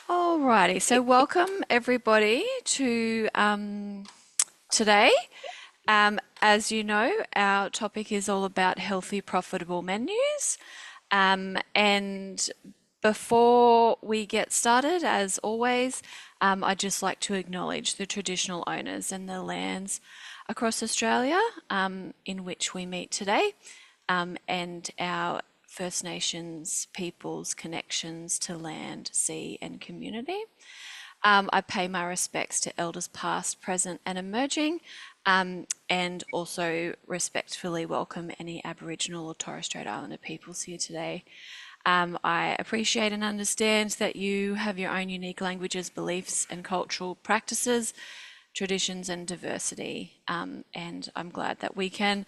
Alrighty, so welcome everybody to today. As you know, our topic is all about healthy, profitable menus. And before we get started, as always, I'd just like to acknowledge the traditional owners and the lands across Australia in which we meet today, and our First Nations peoples' connections to land, sea, and community. I pay my respects to elders past, present, and emerging, and also respectfully welcome any Aboriginal or Torres Strait Islander peoples here today. I appreciate and understand that you have your own unique languages, beliefs, and cultural practices, traditions, and diversity. And I'm glad that we can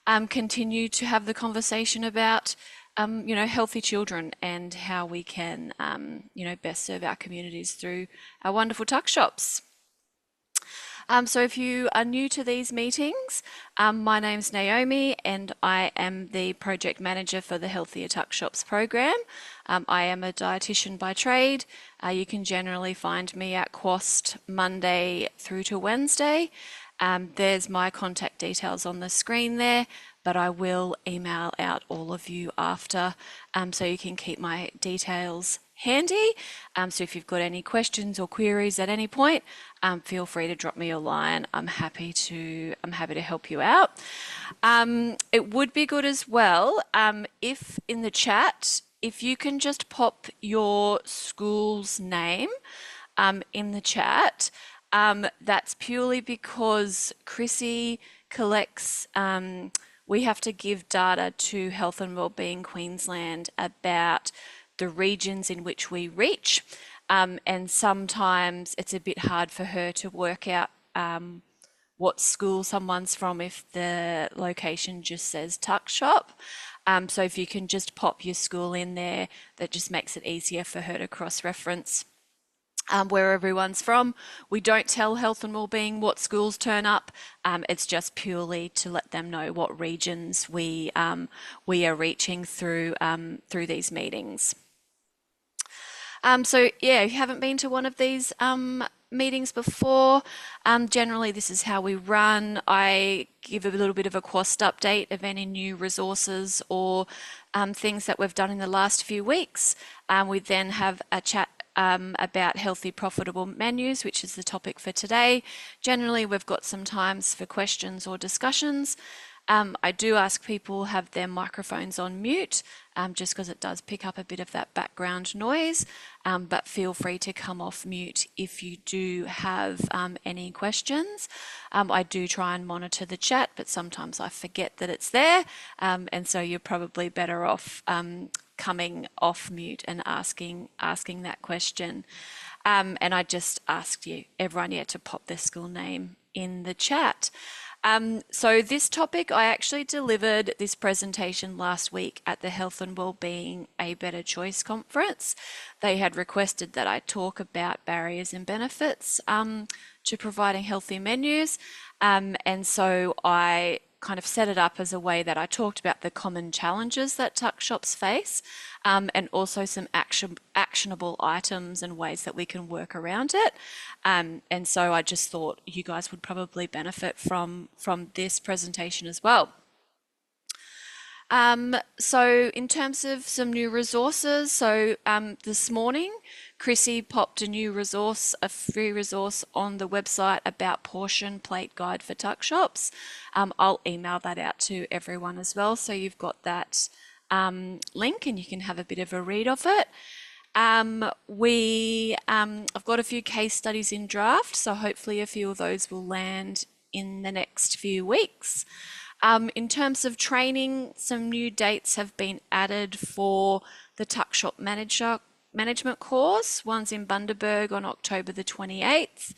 continue to have the conversation about healthy children and how we can, best serve our communities through our wonderful tuck shops. So if you are new to these meetings, my name's Naomi and I am the project manager for the Healthier Tuck Shops program. I am a dietitian by trade. You can generally find me at Quast Monday through to Wednesday. There's my contact details on the screen there, but I will email out all of you after, so you can keep my details handy. So if you've got any questions or queries at any point, feel free to drop me a line. I'm happy to help you out. It would be good as well, if in the chat, if you can just pop your school's name in the chat. That's purely because Chrissy collects, we have to give data to Health and Wellbeing Queensland about the regions in which we reach. And sometimes it's a bit hard for her to work out what school someone's from if the location just says tuck shop. So if you can just pop your school in there, that just makes it easier for her to cross-reference where everyone's from. We don't tell Health and Wellbeing what schools turn up. It's just purely to let them know what regions we are reaching through these meetings. So yeah, if you haven't been to one of these meetings before, generally this is how we run. I give a little bit of a Quast update of any new resources or things that we've done in the last few weeks. We then have a chat about healthy, profitable menus, which is the topic for today. Generally, we've got some times for questions or discussions. I do ask people have their microphones on mute, just because it does pick up a bit of that background noise, but feel free to come off mute if you do have any questions. I do try and monitor the chat, but sometimes I forget that it's there, and so you're probably better off coming off mute and asking that question. And I just asked everyone to pop their school name in the chat. So this topic, I actually delivered this presentation last week at the Health and Wellbeing A Better Choice conference. They had requested that I talk about barriers and benefits to providing healthy menus. And so I kind of set it up as a way that I talked about the common challenges that tuck shops face, and also some actionable items and ways that we can work around it. And so I just thought you guys would probably benefit from this presentation as well. So in terms of some new resources, so this morning, Chrissy popped a new resource, a free resource on the website about portion plate guide for tuck shops. I'll email that out to everyone as well, so you've got that link and you can have a bit of a read of it. I've got a few case studies in draft, so hopefully a few of those will land in the next few weeks. In terms of training, some new dates have been added for the Tuck Shop Management course. One's in Bundaberg on October the 28th.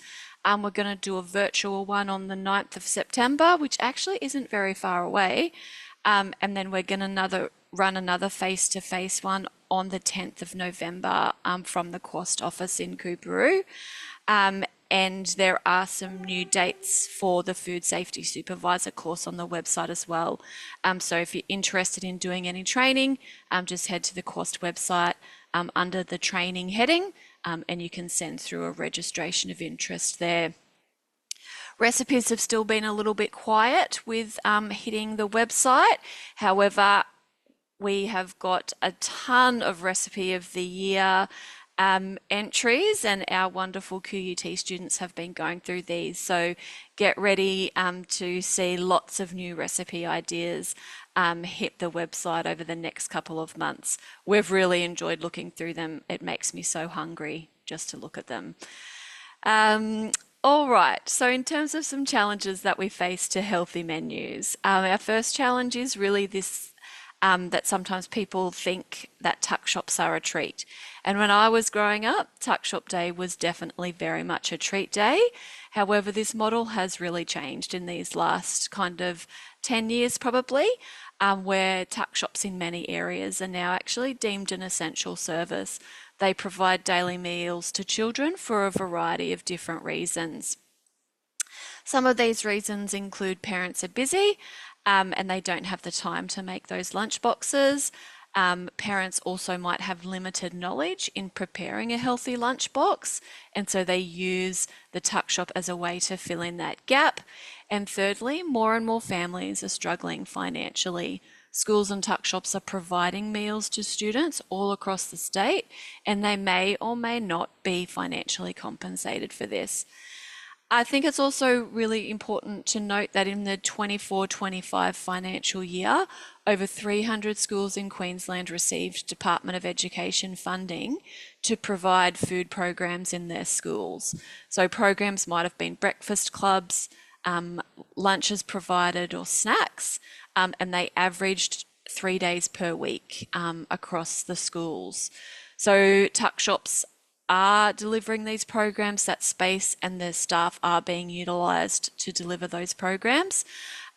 We're going to do a virtual one on the 9th of September, which actually isn't very far away. And then we're going to run another face-to-face one on the 10th of November from the Quast office in Coorparoo. And there are some new dates for the Food Safety Supervisor course on the website as well. So if you're interested in doing any training, just head to the Quast website under the training heading, and you can send through a registration of interest there. Recipes have still been a little bit quiet with hitting the website. However, we have got a ton of recipe of the year entries, and our wonderful QUT students have been going through these. So get ready to see lots of new recipe ideas hit the website over the next couple of months. We've really enjoyed looking through them. It makes me so hungry just to look at them. All right, so in terms of some challenges that we face to healthy menus, our first challenge is really this that sometimes people think that tuck shops are a treat. And when I was growing up, tuck shop day was definitely very much a treat day. However, this model has really changed in these last kind of 10 years probably, where tuck shops in many areas are now actually deemed an essential service. They provide daily meals to children for a variety of different reasons. Some of these reasons include parents are busy and they don't have the time to make those lunch boxes. Parents also might have limited knowledge in preparing a healthy lunchbox, and so they use the tuck shop as a way to fill in that gap. And thirdly, more and more families are struggling financially. Schools and tuck shops are providing meals to students all across the state, and they may or may not be financially compensated for this. I think it's also really important to note that in the 24-25 financial year, over 300 schools in Queensland received Department of Education funding to provide food programs in their schools. So programs might have been breakfast clubs, lunches provided or snacks, and they averaged 3 days per week across the schools. So tuck shops are delivering these programs, that space and the staff are being utilised to deliver those programs.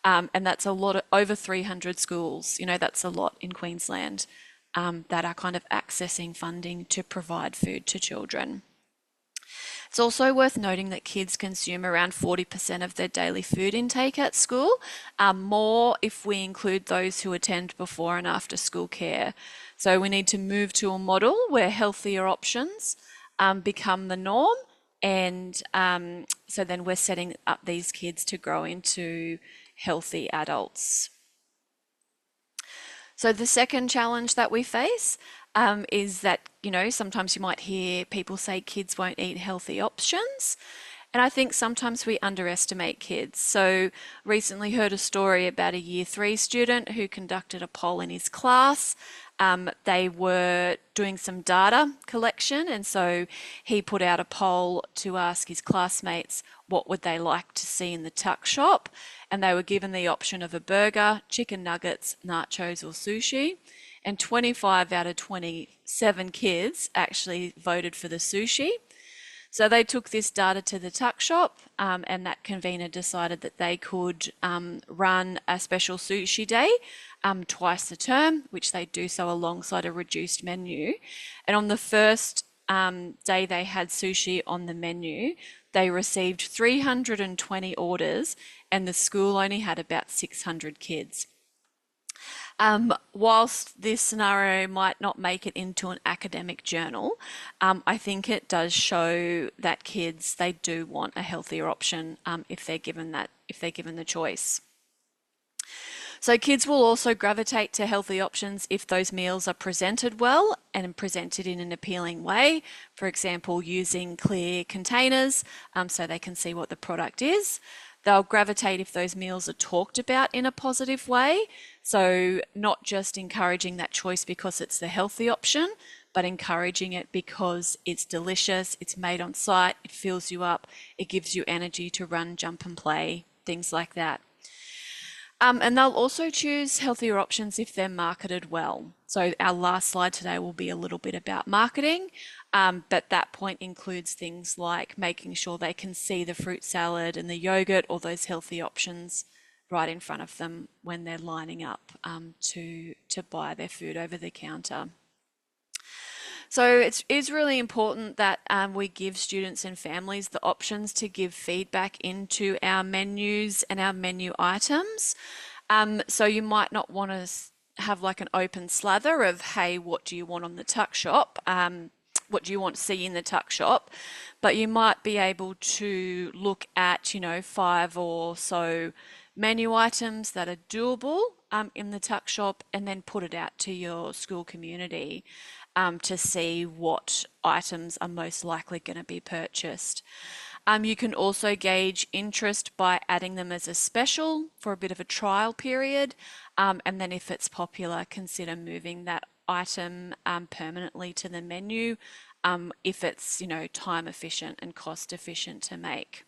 And that's a lot, over 300 schools, that's a lot in Queensland that are kind of accessing funding to provide food to children. It's also worth noting that kids consume around 40% of their daily food intake at school, more if we include those who attend before and after school care. So we need to move to a model where healthier options become the norm, and so then we're setting up these kids to grow into healthy adults. So the second challenge that we face is that, sometimes you might hear people say kids won't eat healthy options. And I think sometimes we underestimate kids. So recently heard a story about a year 3 student who conducted a poll in his class. They were doing some data collection, and so he put out a poll to ask his classmates what would they like to see in the tuck shop, and they were given the option of a burger, chicken nuggets, nachos or sushi, and 25 out of 27 kids actually voted for the sushi. So they took this data to the tuck shop, and that convener decided that they could run a special sushi day twice a term, which they do so alongside a reduced menu. And on the first day they had sushi on the menu, they received 320 orders, and the school only had about 600 kids. Whilst this scenario might not make it into an academic journal, I think it does show that kids, they do want a healthier option if they're given the choice. So kids will also gravitate to healthy options if those meals are presented well and presented in an appealing way. For example, using clear containers so they can see what the product is. They'll gravitate if those meals are talked about in a positive way. So not just encouraging that choice because it's the healthy option, but encouraging it because it's delicious, it's made on site, it fills you up, it gives you energy to run, jump and play, things like that. And they'll also choose healthier options if they're marketed well. So our last slide today will be a little bit about marketing, but that point includes things like making sure they can see the fruit salad and the yogurt or those healthy options right in front of them when they're lining up to buy their food over the counter. So it is really important that we give students and families the options to give feedback into our menus and our menu items. So you might not want to have like an open slather of, hey, what do you want on the tuck shop? what do you want to see in the tuck shop, but you might be able to look at, 5 or so menu items that are doable in the tuck shop, and then put it out to your school community to see what items are most likely going to be purchased. You can also gauge interest by adding them as a special for a bit of a trial period. And then if it's popular, consider moving that item permanently to the menu if it's, time efficient and cost efficient to make.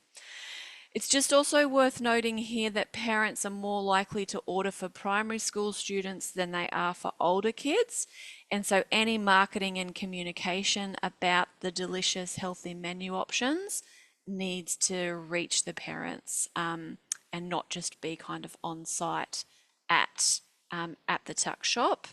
It's just also worth noting here that parents are more likely to order for primary school students than they are for older kids. And so any marketing and communication about the delicious, healthy menu options needs to reach the parents and not just be kind of on site at the tuck shop.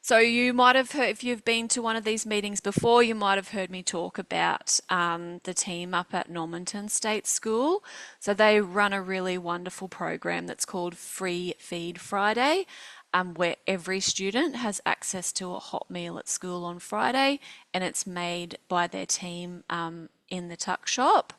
So you might have heard, if you've been to one of these meetings before, you might have heard me talk about the team up at Normanton State School. So they run a really wonderful program that's called Free Feed Friday, where every student has access to a hot meal at school on Friday, and it's made by their team in the tuck shop.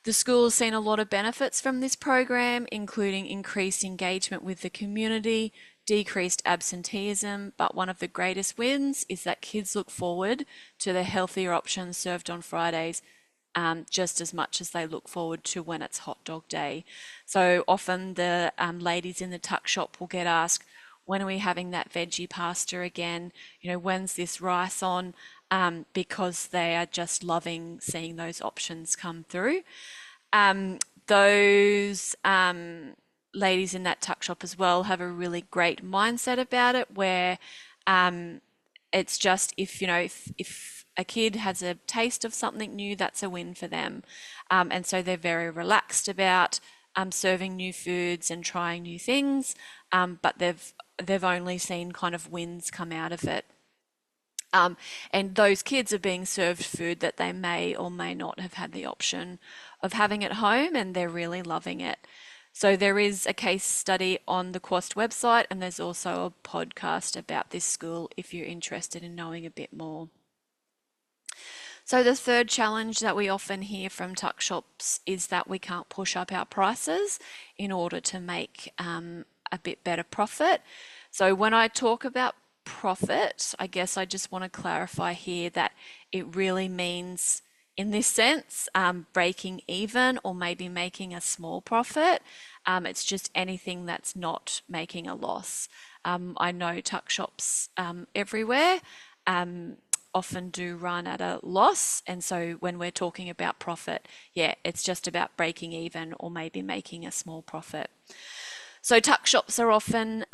The school has seen a lot of benefits from this program, including increased engagement with the community, decreased absenteeism, but one of the greatest wins is that kids look forward to the healthier options served on Fridays just as much as they look forward to when it's hot dog day. So often the ladies in the tuck shop will get asked, when are we having that veggie pasta again? When's this rice on? Because they are just loving seeing those options come through. Those ladies in that tuck shop as well have a really great mindset about it, where it's just if a kid has a taste of something new, that's a win for them. And so they're very relaxed about serving new foods and trying new things, but they've only seen kind of wins come out of it. And those kids are being served food that they may or may not have had the option of having at home, and they're really loving it. So there is a case study on the Quast website, and there's also a podcast about this school if you're interested in knowing a bit more. So the third challenge that we often hear from tuck shops is that we can't push up our prices in order to make a bit better profit. So when I talk about profit, I guess I just want to clarify here that it really means, in this sense, breaking even or maybe making a small profit. It's just anything that's not making a loss. I know tuck shops everywhere often do run at a loss, and so when we're talking about profit, it's just about breaking even or maybe making a small profit. So tuck shops are often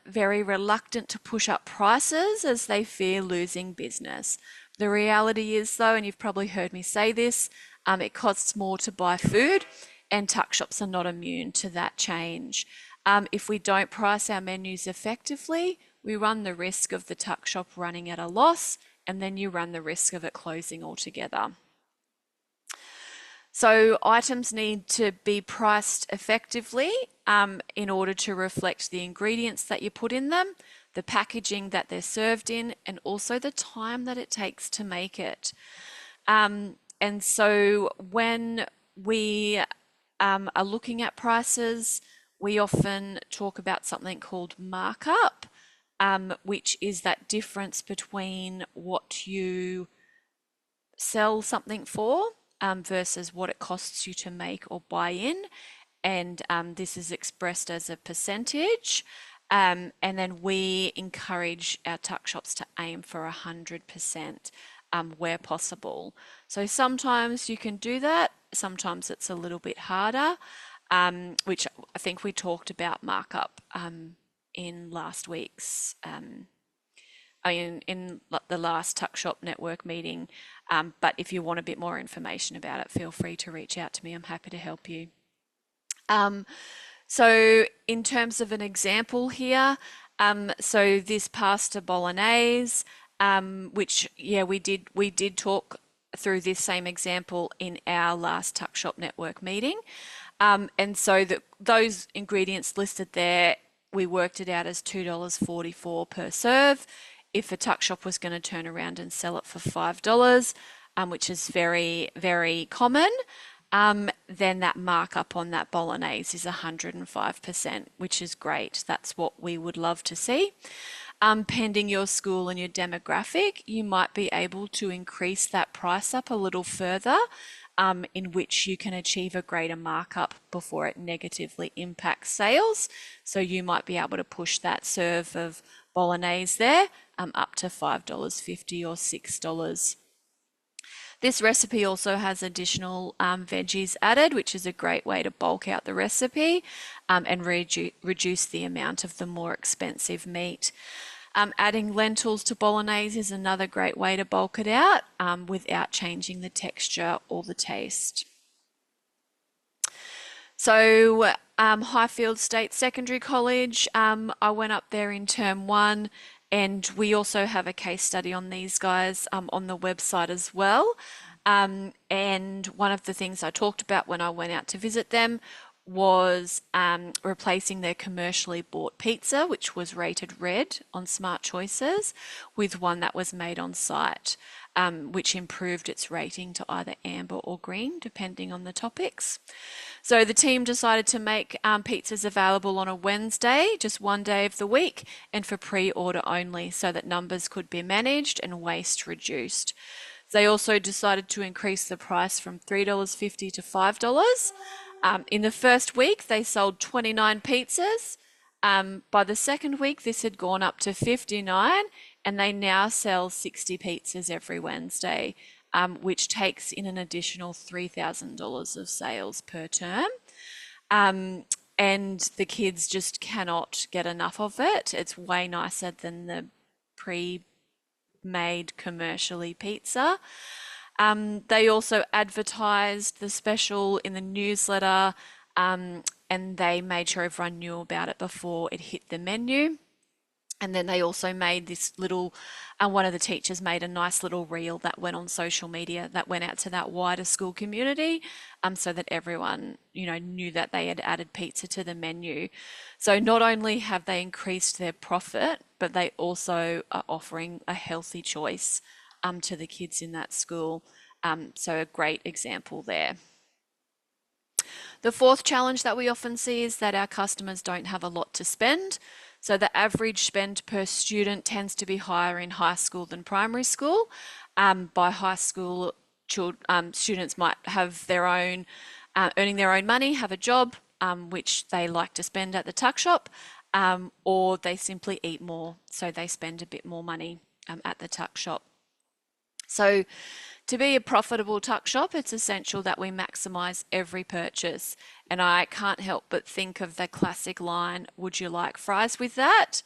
very reluctant to push up prices as they fear losing business. The reality is, though, and you've probably heard me say this, it costs more to buy food, and tuck shops are not immune to that change. If we don't price our menus effectively, we run the risk of the tuck shop running at a loss, and then you run the risk of it closing altogether. So items need to be priced effectively in order to reflect the ingredients that you put in them, the packaging that they're served in, and also the time that it takes to make it. And so when we are looking at prices, we often talk about something called markup, which is that difference between what you sell something for versus what it costs you to make or buy in. And this is expressed as a percentage. And then we encourage our tuck shops to aim for 100% where possible. So sometimes you can do that. Sometimes it's a little bit harder, which I think we talked about markup in last week's in the last Tuck Shop Network meeting, but if you want a bit more information about it, feel free to reach out to me. I'm happy to help you. So in terms of an example here, so this pasta bolognese, which we did talk through this same example in our last Tuck Shop Network meeting, and so those ingredients listed there, we worked it out as $2.44 per serve. if a tuck shop was going to turn around and sell it for $5, which is very, very common, then that markup on that bolognese is 105%, which is great. That's what we would love to see. Pending your school and your demographic, you might be able to increase that price up a little further, in which you can achieve a greater markup before it negatively impacts sales. So you might be able to push that serve of bolognese there up to $5.50 or $6. This recipe also has additional veggies added, which is a great way to bulk out the recipe and reduce the amount of the more expensive meat. Adding lentils to bolognese is another great way to bulk it out without changing the texture or the taste. So Highfield State Secondary College, I went up there in term 1, and we also have a case study on these guys on the website as well. And one of the things I talked about when I went out to visit them was replacing their commercially bought pizza, which was rated red on Smart Choices, with one that was made on site, which improved its rating to either amber or green, depending on the topics. So the team decided to make pizzas available on a Wednesday, just one day of the week, and for pre-order only, so that numbers could be managed and waste reduced. They also decided to increase the price from $3.50 to $5. In the first week, they sold 29 pizzas. By the second week, this had gone up to 59, and they now sell 60 pizzas every Wednesday, which takes in an additional $3,000 of sales per term. And the kids just cannot get enough of it. It's way nicer than the pre-made commercially pizza. They also advertised the special in the newsletter, and they made sure everyone knew about it before it hit the menu. And then they also made this little, one of the teachers made a nice little reel that went on social media that went out to that wider school community, so that everyone, knew that they had added pizza to the menu. So not only have they increased their profit, but they also are offering a healthy choice to the kids in that school. So a great example there. The fourth challenge that we often see is that our customers don't have a lot to spend. So the average spend per student tends to be higher in high school than primary school. By high school, students might have their own, earning their own money, have a job, which they like to spend at the tuck shop, or they simply eat more, so they spend a bit more money at the tuck shop. So to be a profitable tuck shop, it's essential that we maximise every purchase. And I can't help but think of the classic line, would you like fries with that?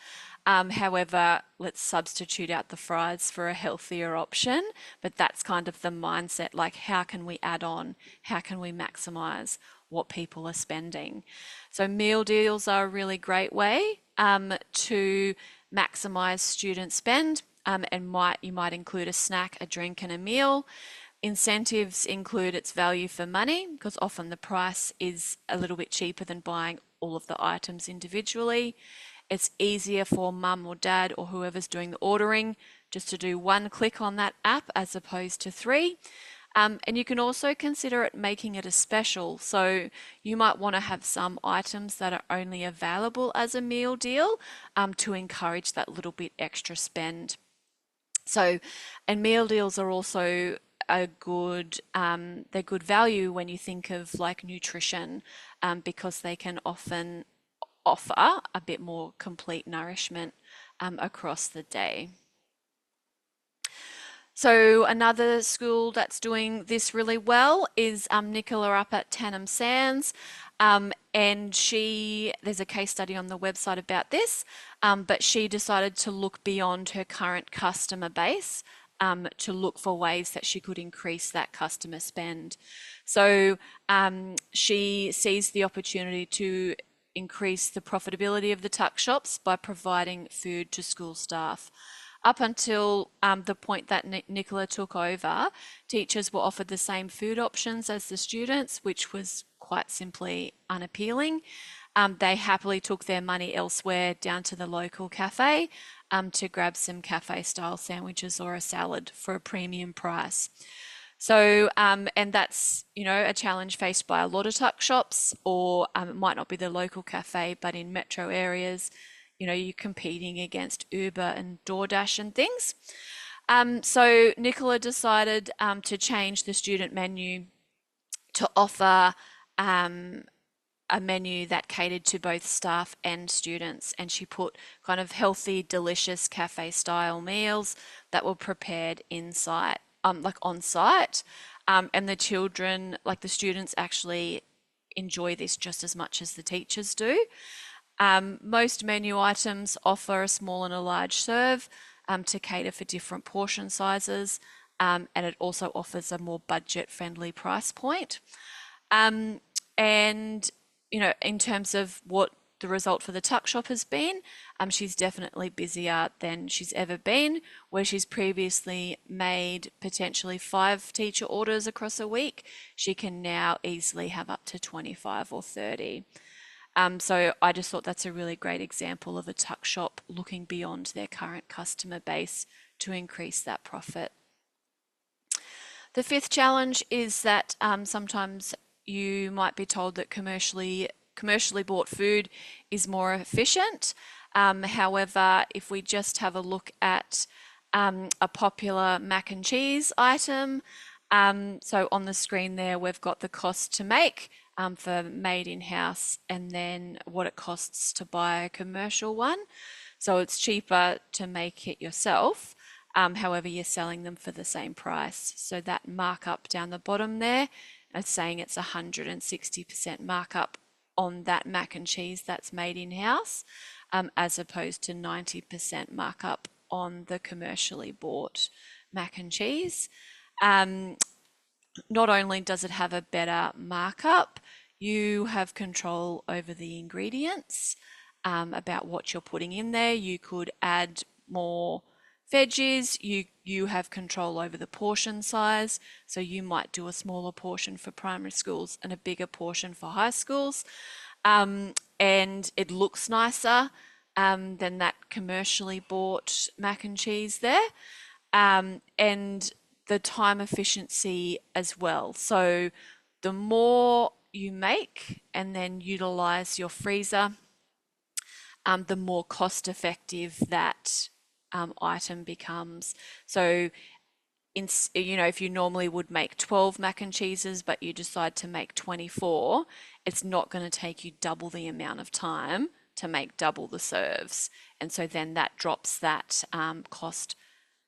However, let's substitute out the fries for a healthier option. But that's kind of the mindset, like how can we add on? How can we maximise what people are spending? So meal deals are a really great way to maximise student spend. And you might include a snack, a drink, and a meal. Incentives include its value for money, because often the price is a little bit cheaper than buying all of the items individually. It's easier for mum or dad or whoever's doing the ordering just to do one click on that app as opposed to 3. And you can also consider it making it a special. So you might want to have some items that are only available as a meal deal to encourage that little bit extra spend. So, and meal deals are also they're good value when you think of like nutrition, because they can often offer a bit more complete nourishment across the day. So another school that's doing this really well is Nicola up at Tannum Sands. And there's a case study on the website about this, but she decided to look beyond her current customer base to look for ways that she could increase that customer spend. So she sees the opportunity to increase the profitability of the tuck shops by providing food to school staff. Up until the point that Nicola took over, teachers were offered the same food options as the students, which was quite simply unappealing. they happily took their money elsewhere down to the local cafe to grab some cafe style sandwiches or a salad for a premium price. So, and that's, a challenge faced by a lot of tuck shops, or it might not be the local cafe, but in metro areas, you're competing against Uber and DoorDash and things. So Nicola decided to change the student menu to offer a menu that catered to both staff and students, and she put kind of healthy, delicious cafe style meals that were prepared inside, like on site, and the children, like the students, actually enjoy this just as much as the teachers do. Most menu items offer a small and a large serve to cater for different portion sizes, and it also offers a more budget-friendly price point. And in terms of what the result for the tuck shop has been, she's definitely busier than she's ever been, where she's previously made potentially 5 teacher orders across a week. She can now easily have up to 25 or 30. So I just thought that's a really great example of a tuck shop looking beyond their current customer base to increase that profit. The fifth challenge is that sometimes you might be told that commercially bought food is more efficient. However, if we just have a look at a popular mac and cheese item, so on the screen there, we've got the cost to make for made in-house, and then what it costs to buy a commercial one. So it's cheaper to make it yourself. However, you're selling them for the same price. So that markup down the bottom there, it's saying it's 160% markup on that mac and cheese that's made in-house, as opposed to 90% markup on the commercially bought mac and cheese. Not only does it have a better markup, you have control over the ingredients, about what you're putting in there. You could add more veggies, you have control over the portion size, so you might do a smaller portion for primary schools and a bigger portion for high schools, and it looks nicer than that commercially bought mac and cheese there, and the time efficiency as well. So the more you make and then utilize your freezer, the more cost effective that item becomes. So if you normally would make 12 mac and cheeses, but you decide to make 24, it's not going to take you double the amount of time to make double the serves. And so then that drops that cost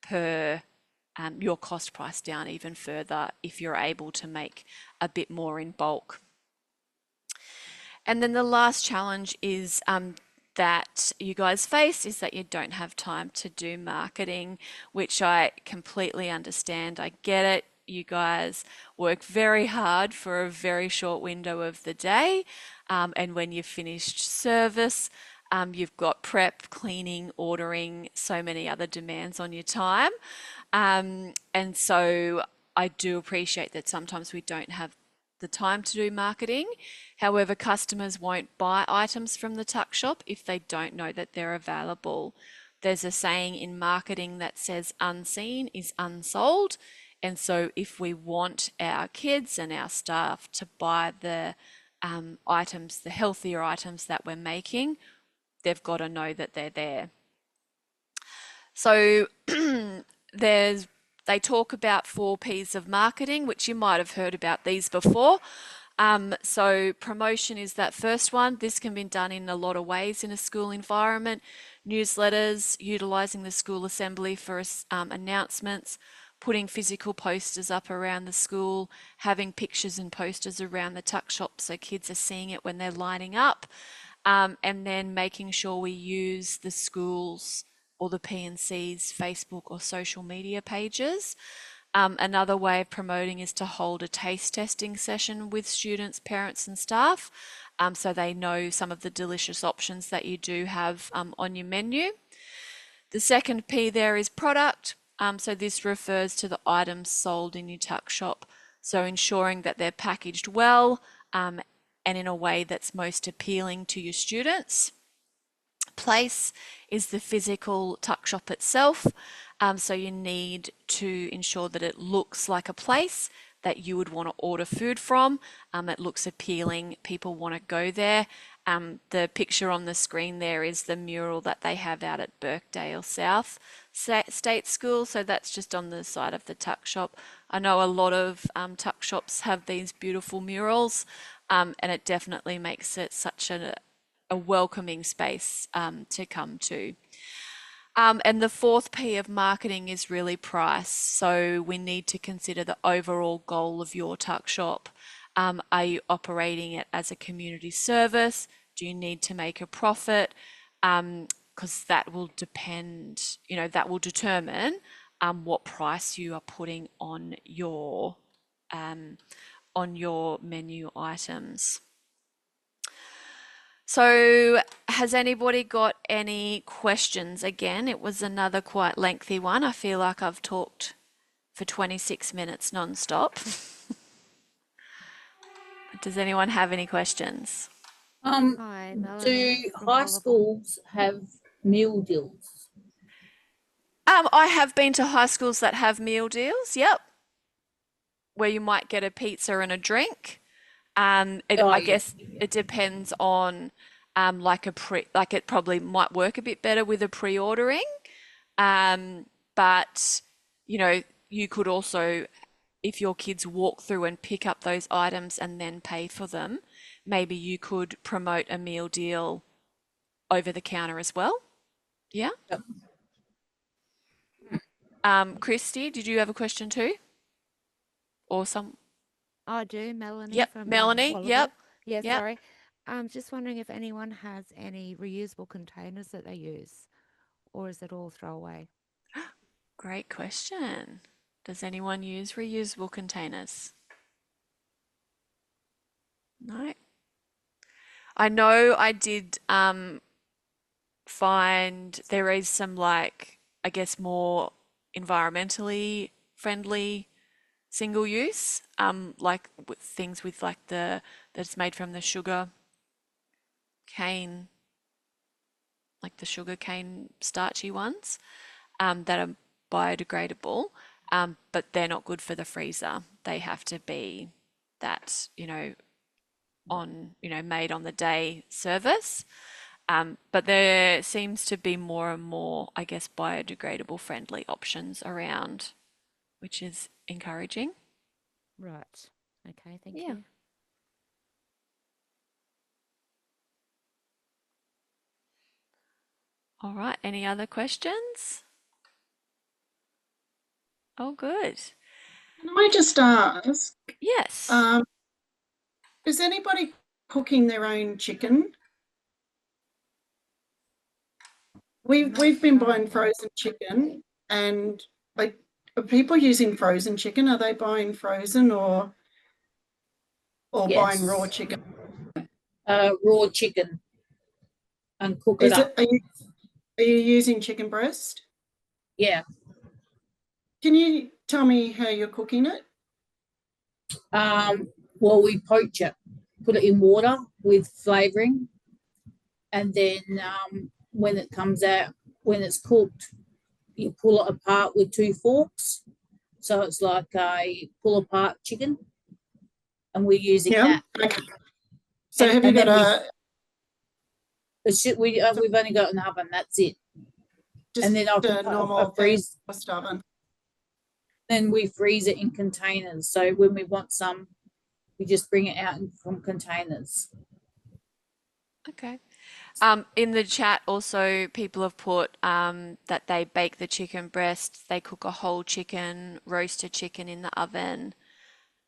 per your cost price down even further if you're able to make a bit more in bulk. And then the last challenge is that you guys face is that you don't have time to do marketing, which I completely understand. I get it. You guys work very hard for a very short window of the day. And when you've finished service, you've got prep, cleaning, ordering, so many other demands on your time. And so I do appreciate that sometimes we don't have the time to do marketing. However, customers won't buy items from the tuck shop if they don't know that they're available. There's a saying in marketing that says unseen is unsold. And so if we want our kids and our staff to buy the items, the healthier items that we're making, they've got to know that they're there. So they talk about 4 P's of marketing, which you might have heard about these before. So promotion is that first one. This can be done in a lot of ways in a school environment. Newsletters, utilising the school assembly for announcements, putting physical posters up around the school, having pictures and posters around the tuck shop so kids are seeing it when they're lining up, and then making sure we use the schools or the P&C's Facebook or social media pages. Another way of promoting is to hold a taste testing session with students, parents and staff, so they know some of the delicious options that you do have on your menu. The second P there is product. So this refers to the items sold in your tuck shop. So ensuring that they're packaged well, and in a way that's most appealing to your students. Place is the physical tuck shop itself. So you need to ensure that it looks like a place that you would want to order food from. It looks appealing. People want to go there. The picture on the screen there is the mural that they have out at Birkdale South State School. So that's just on the side of the tuck shop. I know a lot of tuck shops have these beautiful murals, and it definitely makes it such a welcoming space to come to. And the fourth P of marketing is really price. So we need to consider the overall goal of your tuck shop. Are you operating it as a community service? Do you need to make a profit? Because that will depend, that will determine what price you are putting on your menu items. So, has anybody got any questions? Again, it was another quite lengthy one. I feel like I've talked for 26 minutes non-stop. Does anyone have any questions? Hi, Do Melanie from high Bolivar. schools have meal deals? I have been to high schools that have meal deals, yep, where you might get a pizza and a drink. Oh, I yeah. guess it depends on like it probably might work a bit better with a pre-ordering. But you could also, if your kids walk through and pick up those items and then pay for them, maybe you could promote a meal deal over the counter as well. Yeah. Yep. Christy, did you have a question too? Or some? I do, Melanie Yep. from Melanie. Yep. Bolivar. Yeah, Yep. sorry. I'm just wondering if anyone has any reusable containers that they use, or is it all throwaway? Great question. Does anyone use reusable containers? No. I know I did find there is some I guess more environmentally friendly single use, like with things with that's made from the sugar cane, like the sugar cane starchy ones, that are biodegradable, but they're not good for the freezer. They have to be that, made on the day service. But there seems to be more and more, I guess, biodegradable friendly options around, which is encouraging. Right. Okay, thank Yeah. you. All right. Any other questions? Oh, good. Can I just ask, Yes. is anybody cooking their own chicken? We've been buying frozen chicken, and are people using frozen chicken? Are they buying frozen or buying raw Yes. chicken? Raw chicken and cook it Is up. it are you using chicken breast? Yeah. Can you tell me how you're cooking it? Well, we poach it, put it in water with flavouring, and then when it comes out, when it's cooked, you pull it apart with 2 forks. So it's like a pull apart chicken, and we're using that. Okay. So And, have you and got then we've only got an oven. That's it. just And then a normal freeze. oven? Then we freeze it in containers. So when we want some, we just bring it out from containers. Okay. In the chat also people have put that they bake the chicken breast, they cook a whole chicken, roast a chicken in the oven,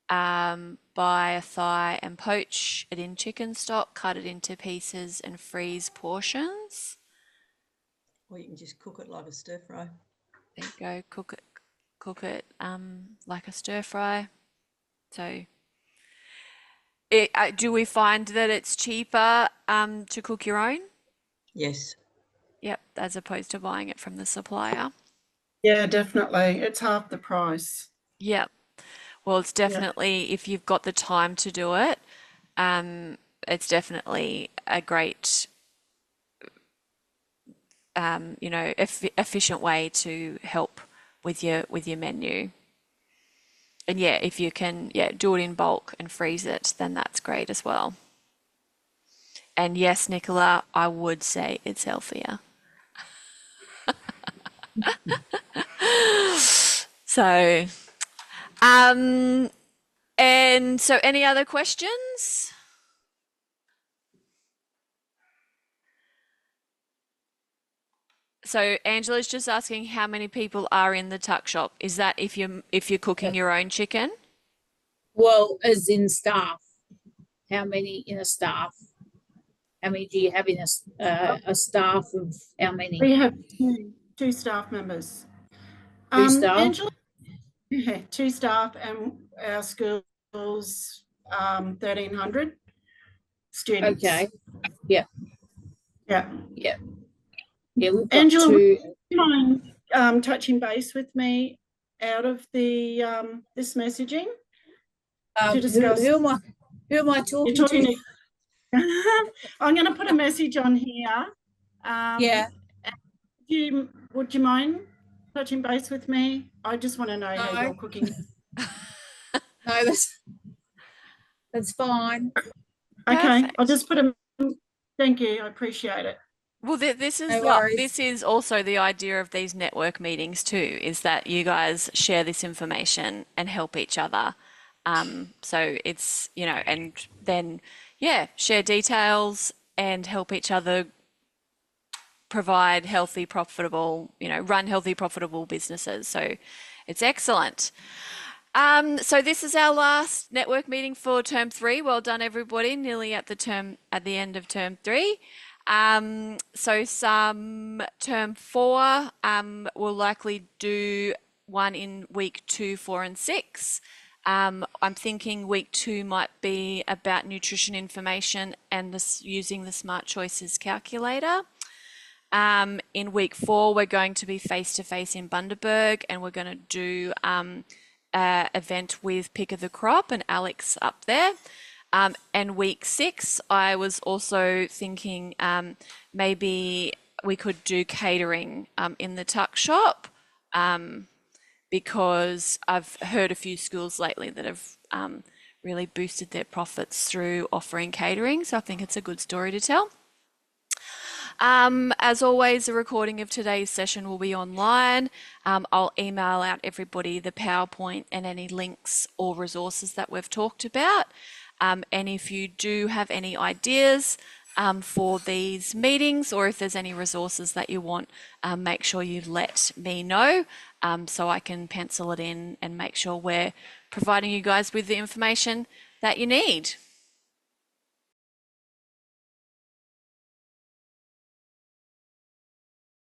buy a thigh and poach it in chicken stock, cut it into pieces and freeze portions. Or you can just cook it like a stir fry. There you go, cook it like a stir fry. So do we find that it's cheaper to cook your own? Yes. Yep, as opposed to buying it from the supplier. Yeah, definitely. It's half the price. Yep. Well, it's definitely, if you've got the time to do it, it's definitely a great, efficient way to help with your menu. And yeah, if you can, do it in bulk and freeze it, then that's great as well. And yes, Nicola, I would say it's healthier. So, and so any other questions? So Angela's just asking how many people are in the tuck shop. Is that if you're cooking your own chicken? Well, as in staff, how many in a staff? How many do you have in a staff of how many? We have two staff members. Two staff? Angela, yeah, two staff, and our school's 1,300 students. Okay. Yeah. Yeah. Yeah. Yeah, we've got Angela, two. would you mind touching base with me out of the this messaging to discuss? Who am I talking You're talking to? I'm going to put a message on here. Yeah. Would you mind touching base with me? I just want to know how No. you're cooking. No, that's fine. Okay, Perfect. I'll just put a thank you. I appreciate it. Well, this is No worries. this is also the idea of these network meetings too, is that you guys share this information and help each other. So it's, and then, share details and help each other provide healthy, profitable, run healthy, profitable businesses. So it's excellent. So this is our last network meeting for term 3. Well done, everybody. Nearly at the end of term 3. So some term 4, we'll likely do one in week 2, 4, and 6. I'm thinking week 2 might be about nutrition information and using the Smart Choices calculator. In week 4, we're going to be face-to-face in Bundaberg, and we're going to do an event with Pick of the Crop and Alex up there. And week 6, I was also thinking maybe we could do catering in the tuck shop, because I've heard a few schools lately that have really boosted their profits through offering catering. So I think it's a good story to tell. As always, a recording of today's session will be online. I'll email out everybody the PowerPoint and any links or resources that we've talked about. And if you do have any ideas for these meetings, or if there's any resources that you want, make sure you let me know so I can pencil it in and make sure we're providing you guys with the information that you need.